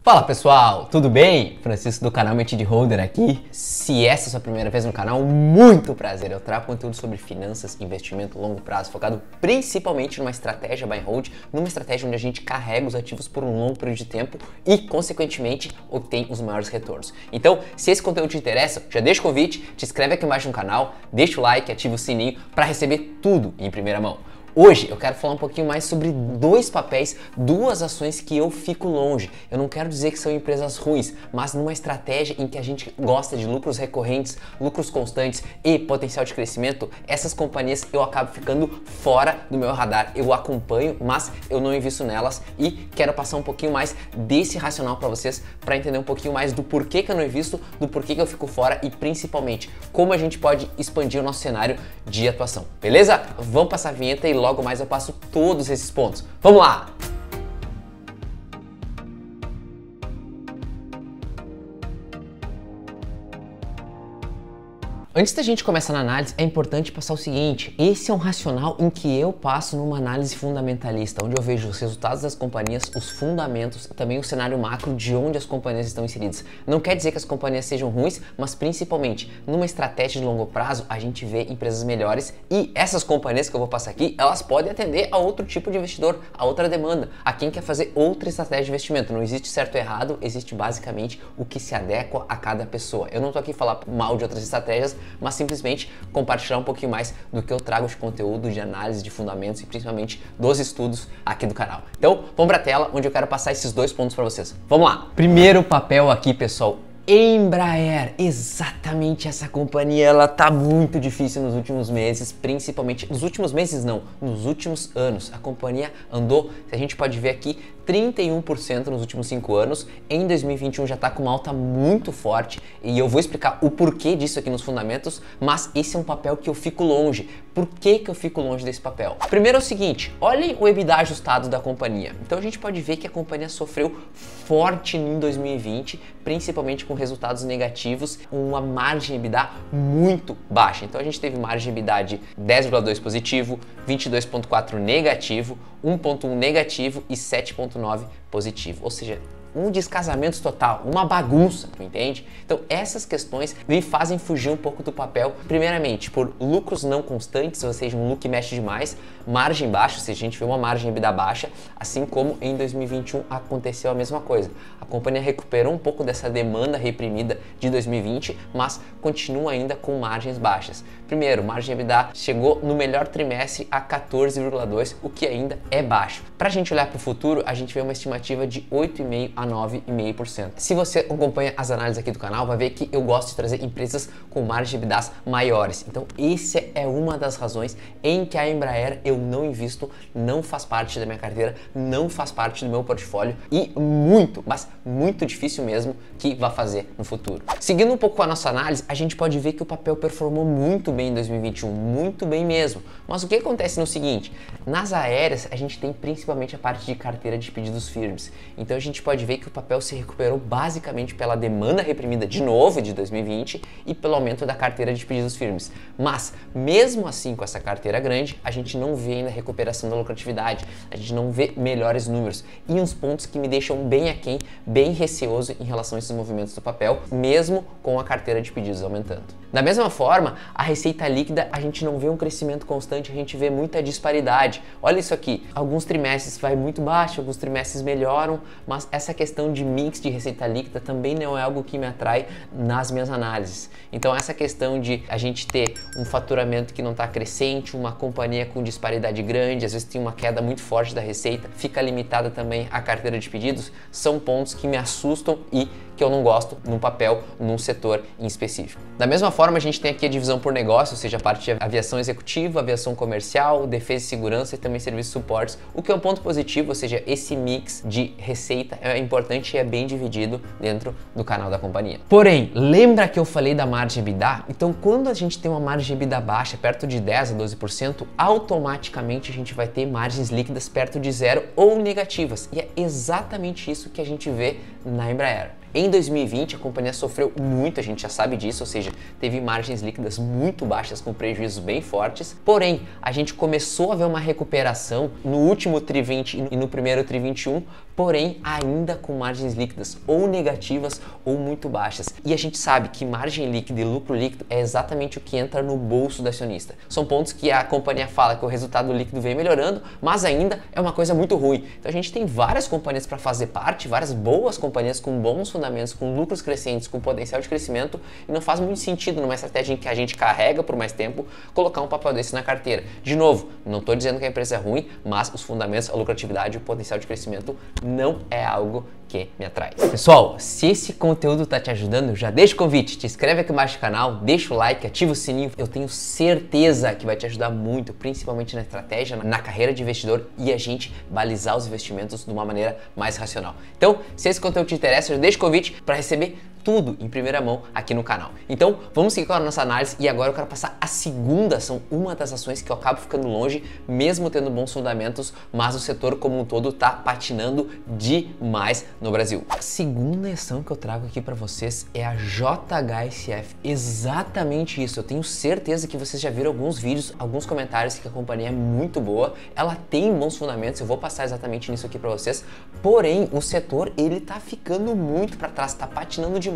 Fala pessoal, tudo bem? Francisco do canal Mente de Holder aqui. Se essa é a sua primeira vez no canal, muito prazer. Eu trago conteúdo sobre finanças, investimento, longo prazo, focado principalmente numa estratégia buy and hold, numa estratégia onde a gente carrega os ativos por um longo período de tempo e, consequentemente, obtém os maiores retornos. Então, se esse conteúdo te interessa, já deixa o convite, te inscreve aqui embaixo no canal, deixa o like, ativa o sininho para receber tudo em primeira mão. Hoje eu quero falar um pouquinho mais sobre dois papéis, duas ações que eu fico longe. Eu não quero dizer que são empresas ruins, mas numa estratégia em que a gente gosta de lucros recorrentes, lucros constantes e potencial de crescimento, essas companhias eu acabo ficando fora do meu radar. Eu acompanho, mas eu não invisto nelas e quero passar um pouquinho mais desse racional para vocês, para entender um pouquinho mais do porquê que eu não invisto, do porquê que eu fico fora e principalmente como a gente pode expandir o nosso cenário de atuação. Beleza? Vamos passar a vinheta e logo mais eu passo todos esses pontos. Vamos lá! Antes da gente começar na análise, é importante passar o seguinte: esse é um racional em que eu passo numa análise fundamentalista, onde eu vejo os resultados das companhias, os fundamentos e também o cenário macro de onde as companhias estão inseridas. Não quer dizer que as companhias sejam ruins, mas principalmente numa estratégia de longo prazo a gente vê empresas melhores e essas companhias que eu vou passar aqui, elas podem atender a outro tipo de investidor, a outra demanda, a quem quer fazer outra estratégia de investimento. Não existe certo ou errado, existe basicamente o que se adequa a cada pessoa. Eu não tô aqui falar mal de outras estratégias, mas simplesmente compartilhar um pouquinho mais do que eu trago de conteúdo, de análise, de fundamentos e principalmente dos estudos aqui do canal. Então, vamos para a tela onde eu quero passar esses dois pontos para vocês. Vamos lá! Primeiro papel aqui, pessoal. Embraer, exatamente essa companhia, ela tá muito difícil nos últimos meses, principalmente, nos últimos meses não, nos últimos anos. A companhia andou, se a gente pode ver aqui, 31% nos últimos 5 anos, em 2021 já está com uma alta muito forte e eu vou explicar o porquê disso aqui nos fundamentos, mas esse é um papel que eu fico longe. Por que que eu fico longe desse papel? Primeiro é o seguinte, olhem o EBITDA ajustado da companhia. Então a gente pode ver que a companhia sofreu forte em 2020, principalmente com resultados negativos, uma margem EBITDA muito baixa. Então a gente teve margem EBITDA de 10,2 positivo, 22,4 negativo, 1,1 negativo e 7,9 positivo, ou seja, um descasamento total, uma bagunça, entende? Então essas questões me fazem fugir um pouco do papel, primeiramente por lucros não constantes, ou seja, um lucro que mexe demais, margem baixa, ou seja, a gente vê uma margem EBITDA baixa, assim como em 2021 aconteceu a mesma coisa. A companhia recuperou um pouco dessa demanda reprimida de 2020, mas continua ainda com margens baixas. Primeiro, margem EBITDA chegou no melhor trimestre a 14,2, o que ainda é baixo. Para a gente olhar para o futuro, a gente vê uma estimativa de 8,5% a 9,5%. Se você acompanha as análises aqui do canal, vai ver que eu gosto de trazer empresas com margem de EBITDA maiores. Então, essa é uma das razões em que a Embraer eu não invisto, não faz parte da minha carteira, não faz parte do meu portfólio e muito, mas muito difícil mesmo que vá fazer no futuro. Seguindo um pouco com a nossa análise, a gente pode ver que o papel performou muito bem em 2021, muito bem mesmo. Mas o que acontece no seguinte, nas aéreas a gente tem principalmente a parte de carteira de pedidos firmes. Então a gente pode ver que o papel se recuperou basicamente pela demanda reprimida de novo de 2020 e pelo aumento da carteira de pedidos firmes. Mas mesmo assim, com essa carteira grande, a gente não vê ainda a recuperação da lucratividade, a gente não vê melhores números e uns pontos que me deixam bem aquém, bem receoso em relação a esses movimentos do papel, mesmo com a carteira de pedidos aumentando. Da mesma forma, a receita líquida a gente não vê um crescimento constante, a gente vê muita disparidade. Olha isso aqui, alguns trimestres vai muito baixo, alguns trimestres melhoram, mas essa questão de mix de receita líquida também não é algo que me atrai nas minhas análises. Então essa questão de a gente ter um faturamento que não está crescente, uma companhia com disparidade grande, às vezes tem uma queda muito forte da receita, fica limitada também a carteira de pedidos, são pontos que me assustam e que eu não gosto num papel, num setor em específico. Da mesma forma, a gente tem aqui a divisão por negócio, ou seja, a parte de aviação executiva, aviação comercial, defesa e segurança e também serviços e suportes, o que é um ponto positivo, ou seja, esse mix de receita é importante e é bem dividido dentro do canal da companhia. Porém, lembra que eu falei da margem EBITDA? Então, quando a gente tem uma margem EBITDA baixa, perto de 10 a 12%, automaticamente a gente vai ter margens líquidas perto de zero ou negativas, e é exatamente isso que a gente vê na Embraer. Em 2020, a companhia sofreu muito, a gente já sabe disso, ou seja, teve margens líquidas muito baixas com prejuízos bem fortes. Porém, a gente começou a ver uma recuperação no último TRI 20 e no primeiro TRI 21, porém ainda com margens líquidas ou negativas ou muito baixas. E a gente sabe que margem líquida e lucro líquido é exatamente o que entra no bolso do acionista. São pontos que a companhia fala que o resultado líquido vem melhorando, mas ainda é uma coisa muito ruim. Então a gente tem várias companhias para fazer parte, várias boas companhias com bons fundamentos, com lucros crescentes, com potencial de crescimento, e não faz muito sentido numa estratégia em que a gente carrega por mais tempo colocar um papel desse na carteira. De novo, não estou dizendo que a empresa é ruim, mas os fundamentos, a lucratividade e o potencial de crescimento não é algo que me atrai. Pessoal, se esse conteúdo tá te ajudando, já deixa o convite, te inscreve aqui embaixo no canal, deixa o like, ativa o sininho. Eu tenho certeza que vai te ajudar muito, principalmente na estratégia, na carreira de investidor, e a gente balizar os investimentos de uma maneira mais racional. Então, se esse conteúdo te interessa, já deixa o convite para receber tudo em primeira mão aqui no canal. Então, vamos seguir com a nossa análise, e agora eu quero passar a segunda ação, uma das ações que eu acabo ficando longe, mesmo tendo bons fundamentos, mas o setor como um todo tá patinando demais no Brasil. A segunda ação que eu trago aqui para vocês é a JHSF. Exatamente isso. Eu tenho certeza que vocês já viram alguns vídeos, alguns comentários que a companhia é muito boa, ela tem bons fundamentos, eu vou passar exatamente nisso aqui para vocês. Porém, o setor ele tá ficando muito para trás, tá patinando demais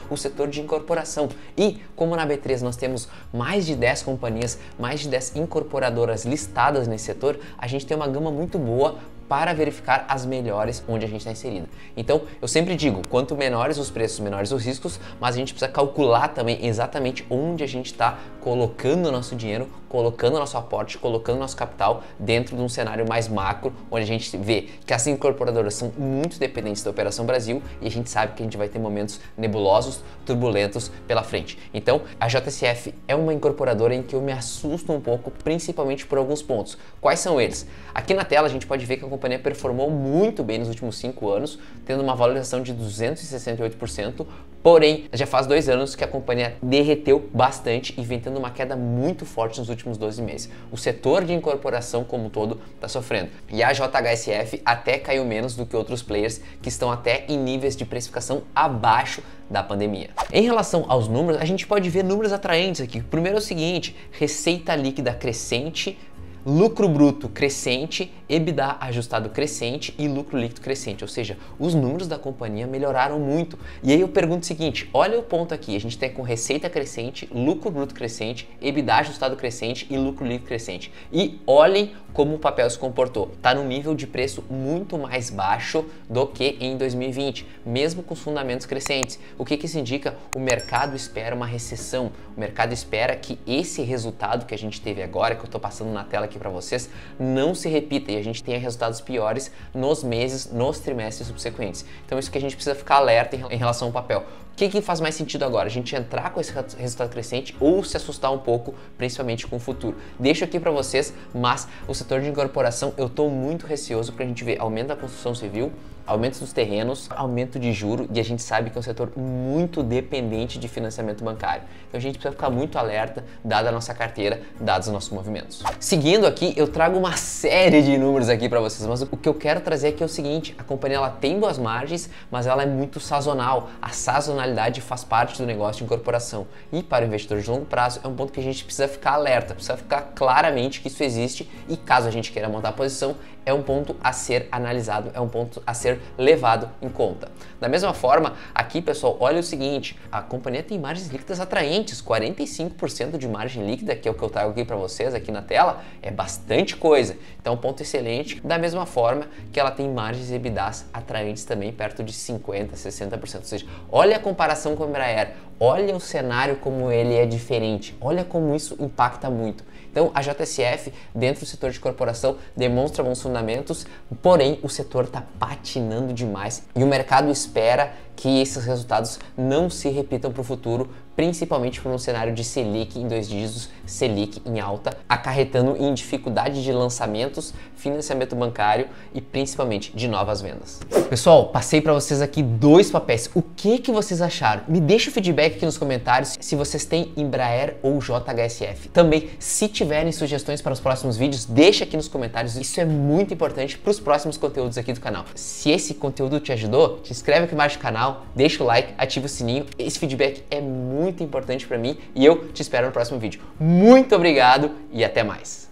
o setor de incorporação. E como na B3 nós temos mais de 10 companhias, mais de 10 incorporadoras listadas nesse setor, a gente tem uma gama muito boa para verificar as melhores onde a gente está inserido. Então, eu sempre digo, quanto menores os preços, menores os riscos, mas a gente precisa calcular também exatamente onde a gente está colocando o nosso dinheiro, colocando o nosso aporte, colocando o nosso capital dentro de um cenário mais macro, onde a gente vê que as incorporadoras são muito dependentes da Operação Brasil e a gente sabe que a gente vai ter momentos nebulosos, turbulentos pela frente. Então, a JSF é uma incorporadora em que eu me assusto um pouco, principalmente por alguns pontos. Quais são eles? Aqui na tela a gente pode ver que a companhia performou muito bem nos últimos 5 anos, tendo uma valorização de 268%, porém, já faz 2 anos que a companhia derreteu bastante e vem tendo uma queda muito forte nos últimos 12 meses. O setor de incorporação como um todo está sofrendo. E a JHSF até caiu menos do que outros players que estão até em níveis de precificação abaixo da pandemia. Em relação aos números, a gente pode ver números atraentes aqui. O primeiro é o seguinte: receita líquida crescente, lucro bruto crescente, EBITDA ajustado crescente e lucro líquido crescente, ou seja, os números da companhia melhoraram muito. E aí eu pergunto o seguinte, olha o ponto aqui, a gente tem com receita crescente, lucro bruto crescente, EBITDA ajustado crescente e lucro líquido crescente. E olhem como o papel se comportou, está num nível de preço muito mais baixo do que em 2020, mesmo com os fundamentos crescentes. O que isso indica? O mercado espera uma recessão, o mercado espera que esse resultado que a gente teve agora, que eu estou passando na tela aqui para vocês, não se repita e a gente tenha resultados piores nos meses, nos trimestres subsequentes. Então isso que a gente precisa ficar alerta em relação ao papel. O que faz mais sentido agora? A gente entrar com esse resultado crescente ou se assustar um pouco, principalmente com o futuro? Deixo aqui para vocês, mas o setor de incorporação eu estou muito receoso para a gente ver aumento da construção civil, aumento dos terrenos, aumento de juro, e a gente sabe que é um setor muito dependente de financiamento bancário. Então a gente precisa ficar muito alerta, dada a nossa carteira, dados os nossos movimentos. Seguindo aqui, eu trago uma série de números aqui para vocês, mas o que eu quero trazer aqui é o seguinte: a companhia ela tem boas margens, mas ela é muito sazonal. A sazonalidade faz parte do negócio de incorporação. E para o investidor de longo prazo é um ponto que a gente precisa ficar alerta, precisa ficar claramente que isso existe, e caso a gente queira montar a posição, é um ponto a ser analisado, é um ponto a ser levado em conta. Da mesma forma, aqui pessoal, olha o seguinte, a companhia tem margens líquidas atraentes, 45% de margem líquida, que é o que eu trago aqui para vocês aqui na tela, é bastante coisa. Então, um ponto excelente. Da mesma forma que ela tem margens EBITDAs atraentes também, perto de 50%, 60%. Ou seja, olha a comparação com a Embraer, olha o cenário como ele é diferente, olha como isso impacta muito. Então, a JSF, dentro do setor de corporação, demonstra bons fundamentos, porém, o setor está patinando demais e o mercado espera que esses resultados não se repitam para o futuro, principalmente por um cenário de Selic em 2 dígitos, Selic em alta, acarretando em dificuldade de lançamentos, financiamento bancário e principalmente de novas vendas. Pessoal, passei para vocês aqui 2 papéis. O que vocês acharam? Me deixa o feedback aqui nos comentários se vocês têm Embraer ou JHSF. Também, se tiverem sugestões para os próximos vídeos, deixa aqui nos comentários. Isso é muito importante para os próximos conteúdos aqui do canal. Se esse conteúdo te ajudou, te inscreve aqui embaixo no canal, canal, deixa o like, ativa o sininho. Esse feedback é muito importante para mim e eu te espero no próximo vídeo. Muito obrigado e até mais!